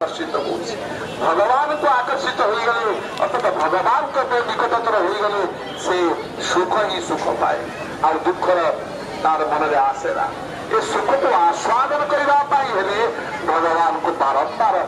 आकर्षित हो भगवान को आकर्षित हो गले अर्थात भगवान को निकटतर हो गले से सुख ही सुख पाए और दुख तार मन में आसेना ये सुख को आस्वादन करने भगवान को बारंबार